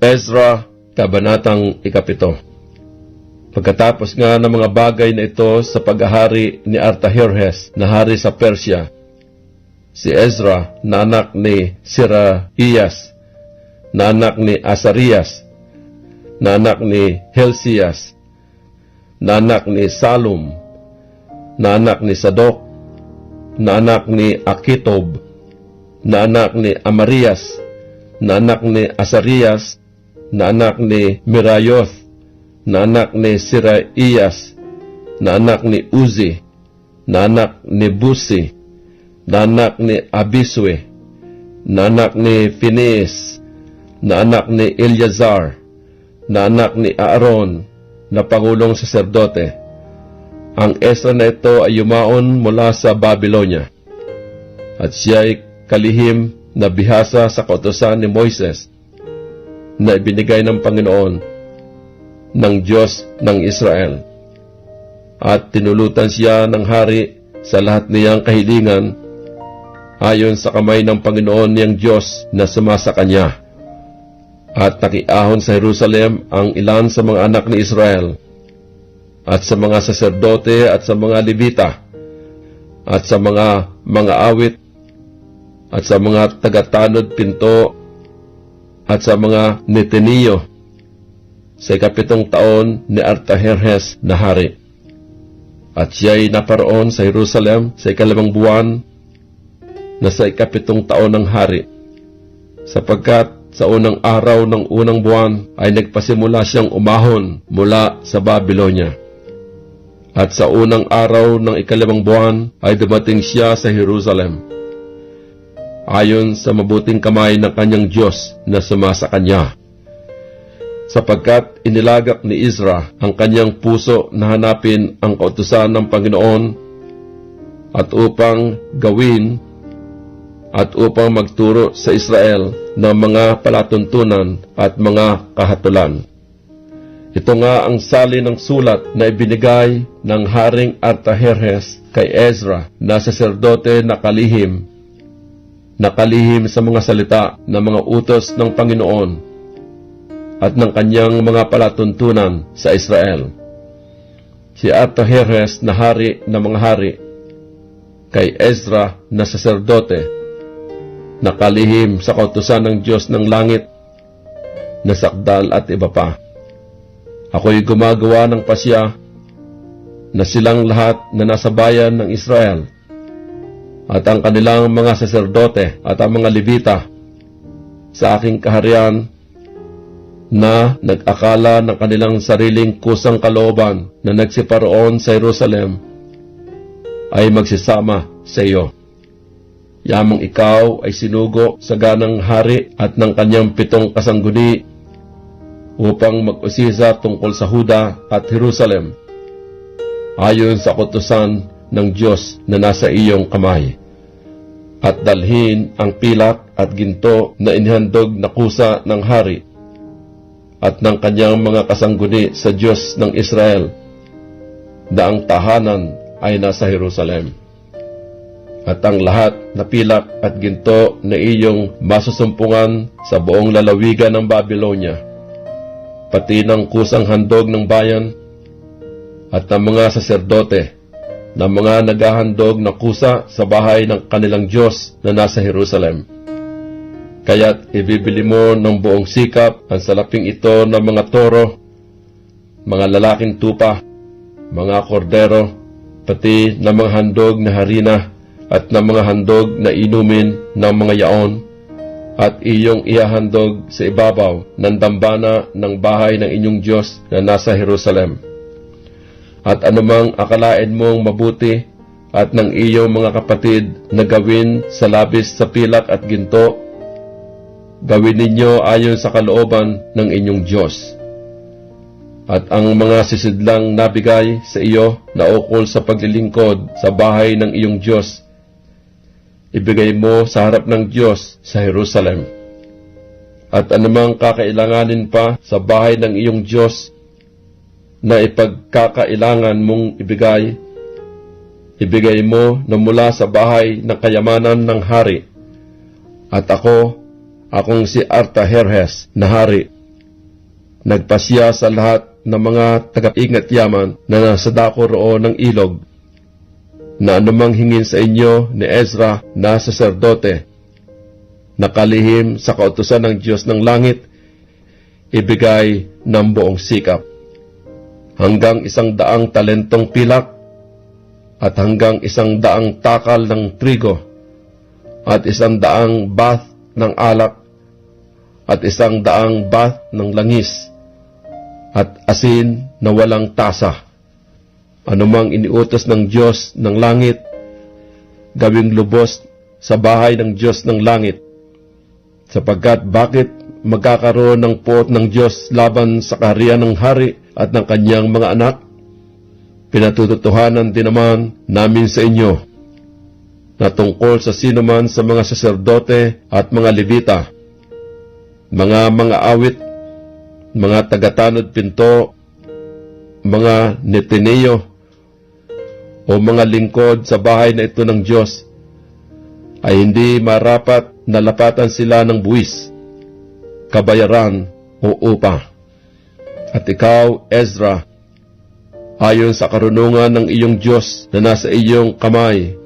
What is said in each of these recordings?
Ezra, Kabanatang 7. Pagkatapos nga ng mga bagay na ito sa paghahari ni Artaherjes na hari sa Persya, si Ezra na anak ni Seraiyas, na anak ni Asarias, na anak ni Helsias, na anak ni Salum, na anak ni Sadok, na anak ni Akitob, na anak ni Amarias, na anak ni Asarias, na anak ni Mirayoth, na anak ni Seraiyas, na anak ni Uzi, na anak ni Busi, na anak ni Abiswe, na anak ni Phineas, na anak ni Eleazar, na anak ni Aaron, na pangulong saserdote. Ang Ezra na ito ay yumaon mula sa Babylonia, at siya ay kalihim na bihasa sa kautusan ni Moises na ibinigay ng Panginoon ng Diyos ng Israel. At tinulutan siya ng hari sa lahat niyang kahilingan ayon sa kamay ng Panginoon niyang Diyos na sumasa kanya. At nakiahon sa Jerusalem ang ilan sa mga anak ni Israel, at sa mga saserdote at sa mga Levita, at sa mga awit, at sa mga tagatanod pinto, at sa mga Neteniyo, sa 7 taon ni Artaherjes na hari. At siya'y naparoon sa Jerusalem sa 2 buwan na sa 7 taon ng hari, sapagkat sa unang araw ng unang buwan ay nagpasimula siyang umahon mula sa Babylonia. At sa unang araw ng 2 buwan ay dumating siya sa Jerusalem, ayon sa mabuting kamay ng kanyang Diyos na sumasa kanya, sapagkat inilagak ni Ezra ang kanyang puso na hanapin ang kautusan ng Panginoon at upang gawin at upang magturo sa Israel ng mga palatuntunan at mga kahatulan. Ito nga ang sali ng sulat na ibinigay ng Haring Artaherjes kay Ezra na saserdote na kalihim sa mga salita ng mga utos ng Panginoon at ng kanyang mga palatuntunan sa Israel. Si Artaherjes na hari ng mga hari kay Ezra na saserdote na kalihim sa kautusan ng Diyos ng langit na sakdal at iba pa. Ako'y gumagawa ng pasya na silang lahat na nasa bayan ng Israel at ang kanilang mga saserdote at ang mga Levita sa aking kaharian na nag-akala ng kanilang sariling kusang kalooban na nagsiparoon sa Jerusalem ay magsisama sa iyo. Yamang ikaw ay sinugo sa ganang hari at ng kanyang 7 kasangguni upang mag-usisa tungkol sa Huda at Jerusalem ayon sa kautusan ng Diyos na nasa iyong kamay, at dalhin ang pilak at ginto na inihandog na kusa ng hari at ng kanyang mga kasangguni sa Diyos ng Israel na ang tahanan ay nasa Jerusalem. At ang lahat na pilak at ginto na iyong masusumpungan sa buong lalawigan ng Babylonia, pati ng kusang handog ng bayan at ng mga saserdote na mga naghahandog na kusa sa bahay ng kanilang Diyos na nasa Jerusalem. Kaya't ibibili mo ng buong sikap ang salaping ito ng mga toro, mga lalaking tupa, mga kordero, pati ng mga handog na harina at ng mga handog na inumin ng mga yaon, at iyong ihahandog sa ibabaw ng dambana ng bahay ng inyong Diyos na nasa Jerusalem. At anumang akalain mong mabuti at ng iyong mga kapatid na gawin sa labis sa pilak at ginto, gawin ninyo ayon sa kalooban ng inyong Diyos. At ang mga sisidlang nabigay sa iyo na ukol sa paglilingkod sa bahay ng iyong Diyos, ibigay mo sa harap ng Diyos sa Jerusalem. At anumang kakailanganin pa sa bahay ng iyong Diyos na ipagkakailangan mong ibigay, ibigay mo na mula sa bahay ng kayamanan ng hari. At akong si Artaherjes na hari, Nagpasya sa lahat ng mga taga-ingat yaman na nasa dako roon ng ilog, na anumang hingin sa inyo ni Ezra na saserdote, nakalihim sa kautusan ng Diyos ng langit, ibigay ng buong sikap, hanggang 100 talentong pilak, at hanggang 100 takal ng trigo, at 100 bath ng alak, at 100 bath ng langis, at asin na walang tasa. Anumang iniutos ng Diyos ng langit, gawing lubos sa bahay ng Diyos ng langit. Sapagkat bakit magkakaroon ng puot ng Diyos laban sa kaharian ng hari at ng kanyang mga anak? Pinatutuhanan din naman namin sa inyo na tungkol sa sino man sa mga saserdote at mga levita, mga awit, mga tagatanod pinto, mga neteneo, o mga lingkod sa bahay na ito ng Diyos, ay hindi marapat na lapatan sila ng buwis, kabayaran o upa. At ikaw, Ezra, ayon sa karunungan ng iyong Diyos na nasa iyong kamay,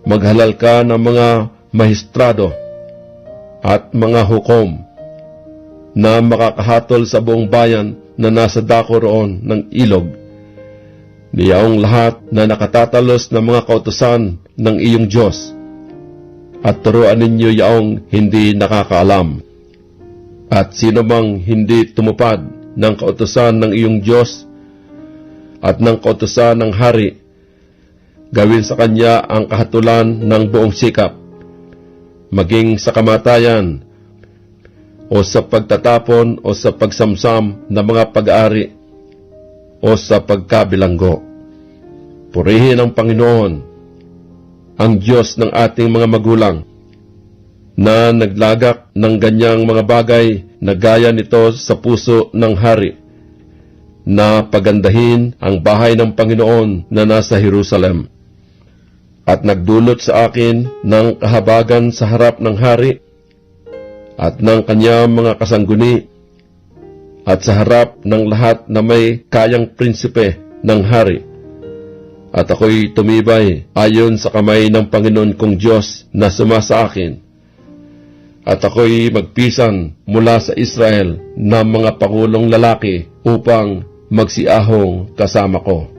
maghalal ka ng mga mahistrado at mga hukom na makakahatol sa buong bayan na nasa dako roon ng ilog, niyaong lahat na nakatatalos ng mga kautusan ng iyong Diyos, at turuan ninyo yaong hindi nakakaalam. At sino mang hindi tumupad ng kautusan ng iyong Diyos at ng kautusan ng hari, gawin sa kanya ang kahatulan ng buong sikap, maging sa kamatayan, o sa pagtatapon, o sa pagsamsam ng mga pag-aari, o sa pagkabilanggo. Purihin ang Panginoon, ang Diyos ng ating mga magulang, na naglagak ng ganyang mga bagay na gaya nito sa puso ng hari, na pagandahin ang bahay ng Panginoon na nasa Jerusalem, at nagdulot sa akin ng kahabagan sa harap ng hari at ng kanyang mga kasangguni, at sa harap ng lahat na may kayang prinsipe ng hari. At ako'y tumibay ayon sa kamay ng Panginoon kong Diyos na sumasa akin. At ako'y magpisan mula sa Israel ng mga pangulong lalaki upang magsiahong kasama ko.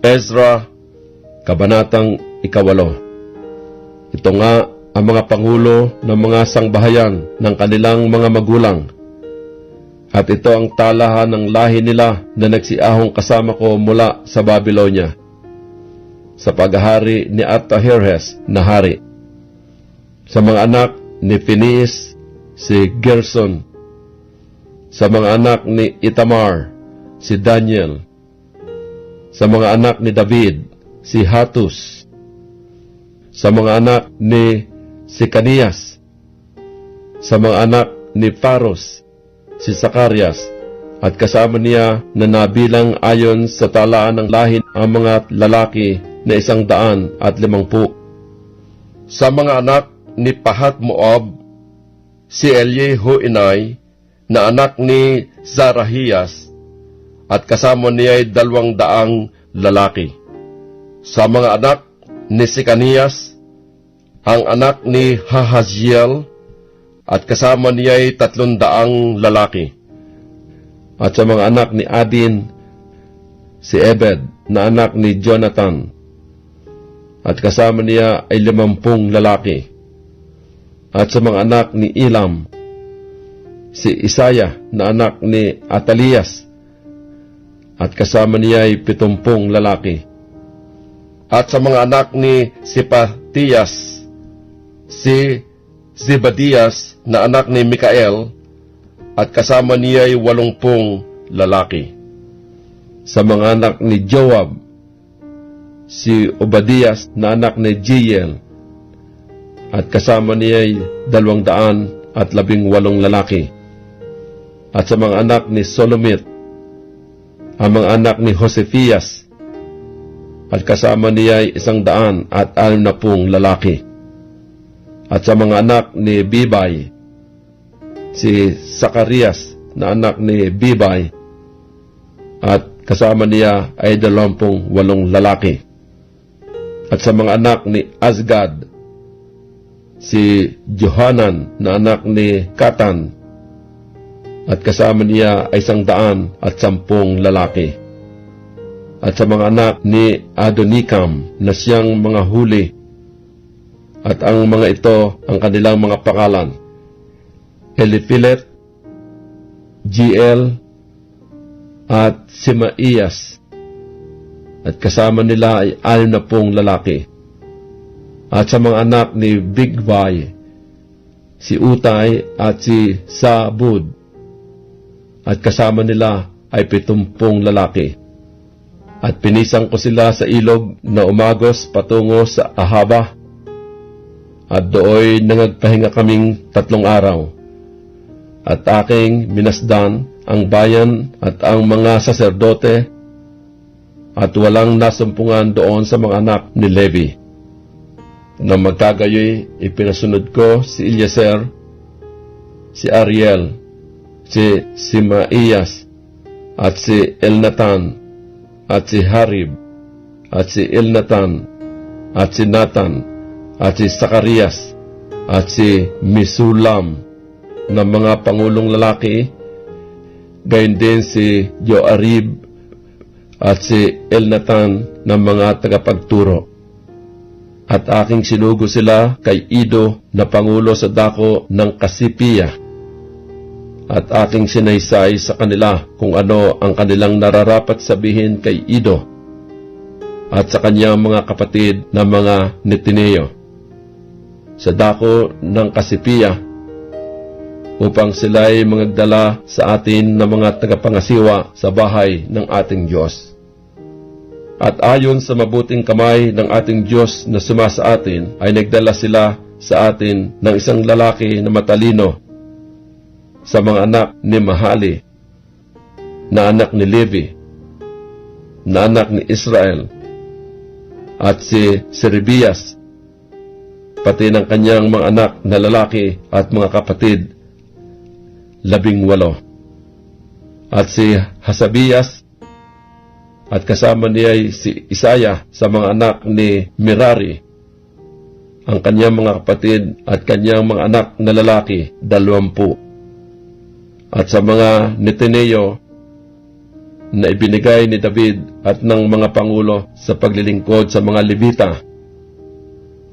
Ezra, Kabanatang 8. Ito nga ang mga pangulo ng mga sangbahayan ng kanilang mga magulang. At ito ang talahan ng lahi nila na nagsiahong kasama ko mula sa Babylonia, sa paghahari ni Artaxerxes na hari. Sa mga anak ni Phineas, si Gerson. Sa mga anak ni Itamar, si Daniel. Sa mga anak ni David, si Hatus. Sa mga anak ni Sekanias. Sa mga anak ni Pharos, si Zacarias, at kasama niya na nabilang ayon sa talaan ng lahi ang mga lalaki na 150. Sa mga anak ni Pahat Moab, si Eliehoenai, na anak ni Zarahias, at kasama niya ay 200 lalaki. Sa mga anak ni Sekanias, ang anak ni Hahaziel, at kasama niya ay 300 lalaki. At sa mga anak ni Adin, si Ebed, na anak ni Jonathan, at kasama niya ay 50 lalaki. At sa mga anak ni Elam, si Isaya, na anak ni Atalias, at kasama niya ay 70 lalaki. At sa mga anak ni Sipatiyas, si Zebadias, na anak ni Mikael, at kasama niya ay 80 lalaki. Sa mga anak ni Joab, si Obadias, na anak ni Jeiel, at kasama niya ay 218 lalaki. At sa mga anak ni Solomit, ang mga anak ni Josefias, at kasama niya ay 160 lalaki. At sa mga anak ni Bibay, si Zacarias na anak ni Bibay, at kasama niya ay 28 lalaki. At sa mga anak ni Azgad, si Johanan na anak ni Katan, at kasama niya ay 110 lalaki. At sa mga anak ni Adonikam na siyang mga huli, at ang mga ito ang kanilang mga pangalan: Eliphelet, GL, at Simaiyas, at kasama nila ay 60 lalaki. At sa mga anak ni Bigvai, si Utay at si Sabud, at kasama nila ay 70 lalaki. At pinisang ko sila sa ilog na umagos patungo sa Ahaba, at dooy nangagpahinga kaming 3 araw. At aking minasdan ang bayan at ang mga saserdote, at walang nasumpungan doon sa mga anak ni Levi. Na magkagayoy, ipinasunod ko si Eliezer, si Ariel, si Simaiyas, at si Elnatan, at si Harib, at si Elnatan, at si Nathan, at si Zacarias, at si Misulam na mga pangulong lalaki, gayon din si Joarib at si Elnatan na mga tagapagturo. At aking sinugo sila kay Ido na pangulo sa dako ng Kasipiya, at aking sinaysay sa kanila kung ano ang kanilang nararapat sabihin kay Ido at sa kanyang mga kapatid na mga Netineo sa dako ng Kasipiya, upang sila'y magdala sa atin ng mga tagapangasiwa sa bahay ng ating Diyos. At ayon sa mabuting kamay ng ating Diyos na sumasa atin, ay nagdala sila sa atin ng isang lalaki na matalino sa mga anak ni Mahali, na anak ni Levi, na anak ni Israel, at si Serebias, pati ng kanyang mga anak na lalaki at mga kapatid, 18. At si Hasabias, at kasama niya si Isaya sa mga anak ni Merari, ang kanyang mga kapatid at kanyang mga anak na lalaki, 20. At sa mga Netineo na ibinigay ni David at ng mga pangulo sa paglilingkod sa mga Levita,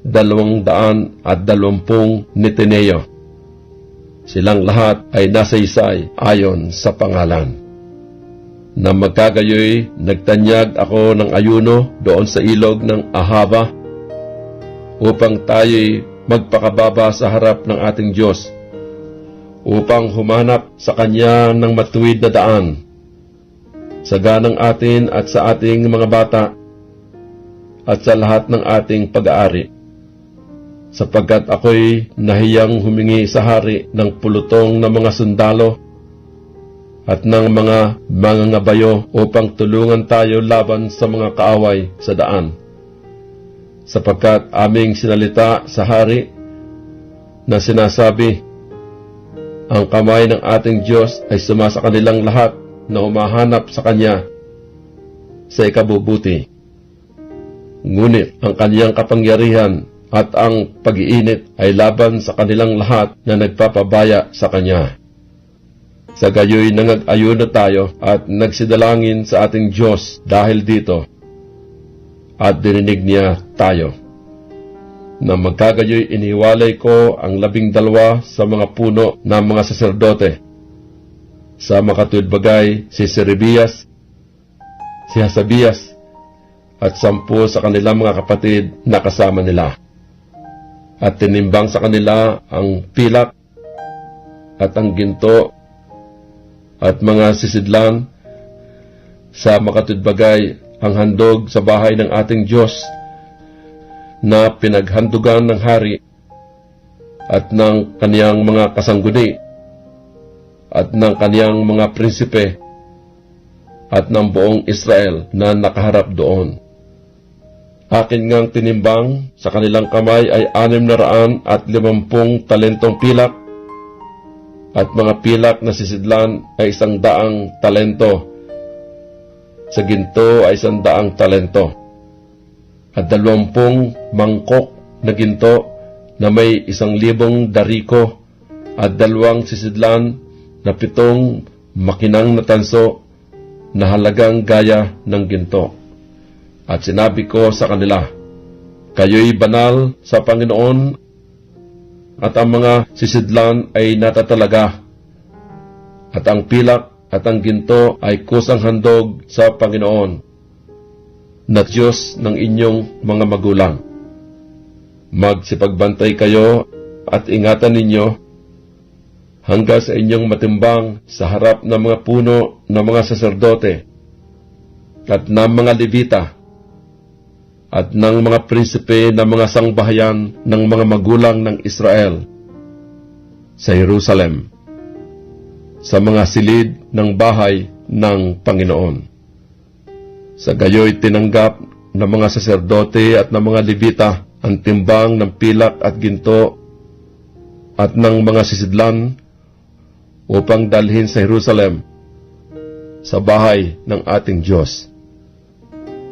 220 Netineo. Silang lahat ay nasaysay ayon sa pangalan. Na magkagayoy, nagtanyag ako ng ayuno doon sa ilog ng Ahaba, upang tayo'y magpakababa sa harap ng ating Diyos, upang humanap sa Kanya ng matuwid na daan, sa ganang atin at sa ating mga bata, at sa lahat ng ating pag-aari. Sapagkat ako'y nahiyang humingi sa hari ng pulutong na mga sundalo at ng mga mangangabayo upang tulungan tayo laban sa mga kaaway sa daan. Sapagkat aming sinalita sa hari na sinasabi, ang kamay ng ating Diyos ay sumasa kanilang lahat na umahanap sa Kanya sa ikabubuti. Ngunit ang Kanyang kapangyarihan at ang pag-iinit ay laban sa kanilang lahat na nagpapabaya sa Kanya. Sa gayoy nangag-ayuno tayo at nagsidalangin sa ating Diyos dahil dito, at dininig niya tayo. Na magkagayoy iniwalay ko ang 12 sa mga puno ng mga saserdote. Sa makatudbagay si Serebias, si Hasabias, at 10 sa kanilang mga kapatid na kasama nila. At tinimbang sa kanila ang pilak at ang ginto at mga sisidlan sa makatudbagay ang handog sa bahay ng ating Diyos na pinaghandugan ng hari at ng kaniyang mga kasangguni at ng kaniyang mga prinsipe at ng buong Israel na nakaharap doon. Akin ngang tinimbang sa kanilang kamay ay 650 talentong pilak, at mga pilak na sisidlan ay 100 talento. Sa ginto ay 100 talento. At 20 mangkok na ginto na may 1,000 dariko, at 2 sisidlan na 7 makinang na tanso na halagang gaya ng ginto. At sinabi ko sa kanila, kayo'y banal sa Panginoon, at ang mga sisidlan ay natatalaga, at ang pilak at ang ginto ay kusang handog sa Panginoon, na Diyos ng inyong mga magulang. Magsipagbantay kayo at ingatan ninyo hanggang sa inyong matimbang sa harap ng mga puno ng mga saserdote at ng mga Levita at ng mga prinsipe ng mga sangbahayan ng mga magulang ng Israel sa Jerusalem, sa mga silid ng bahay ng Panginoon. Sa gayoy tinanggap ng mga saserdote at ng mga Levita ang timbang ng pilak at ginto at ng mga sisidlan upang dalhin sa Jerusalem, sa bahay ng ating Diyos.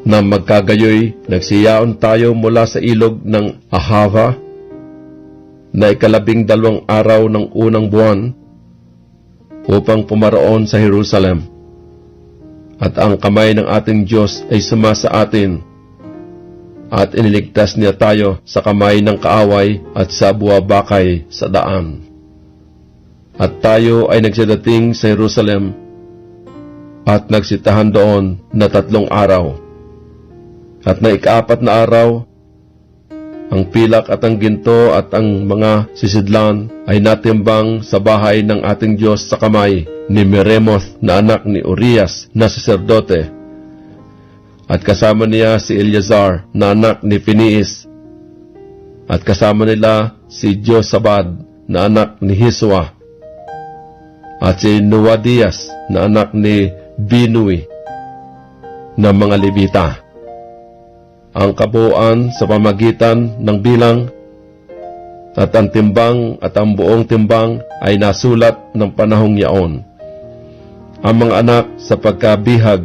Na magkagayoy, nagsiyaon tayo mula sa ilog ng Ahava na 12 araw ng unang buwan upang pumaroon sa Jerusalem. At ang kamay ng ating Diyos ay sumasa atin, at iniligtas niya tayo sa kamay ng kaaway at sa buwabakay sa daan. At tayo ay nagsadating sa Jerusalem at nagsitahan doon na 3 araw. At na 4 na araw, ang pilak at ang ginto at ang mga sisidlan ay natimbang sa bahay ng ating Diyos sa kamay ni Meremoth na anak ni Urias na saserdote. At kasama niya si Eleazar na anak ni Phinehas. At kasama nila si Josabad na anak ni Hiswa. At si Noadias na anak ni Binui na mga Levita. Ang kabuuan sa pamagitan ng bilang at ang timbang at ang buong timbang ay nasulat ng panahong yaon. Ang mga anak sa pagkabihag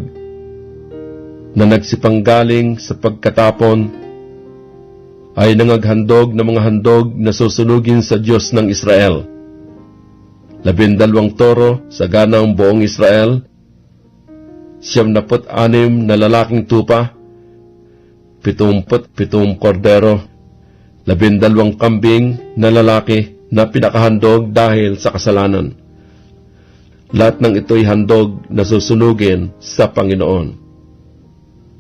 na nagsipanggaling sa pagkatapon ay nangaghandog ng mga handog na susunugin sa Diyos ng Israel. 12 toro sa ganang buong Israel, 76 na lalaking tupa, 77 kordero, 12 kambing na lalaki na pinakahandog dahil sa kasalanan. Lahat ng ito'y handog na susunugin sa Panginoon.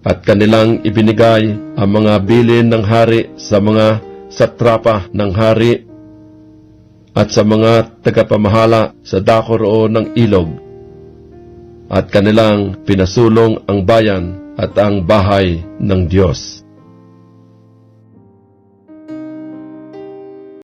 At kanilang ibinigay ang mga bilin ng hari sa mga satrapa ng hari at sa mga tagapamahala sa dako roon ng ilog. At kanilang pinasulong ang bayan at ang bahay ng Diyos.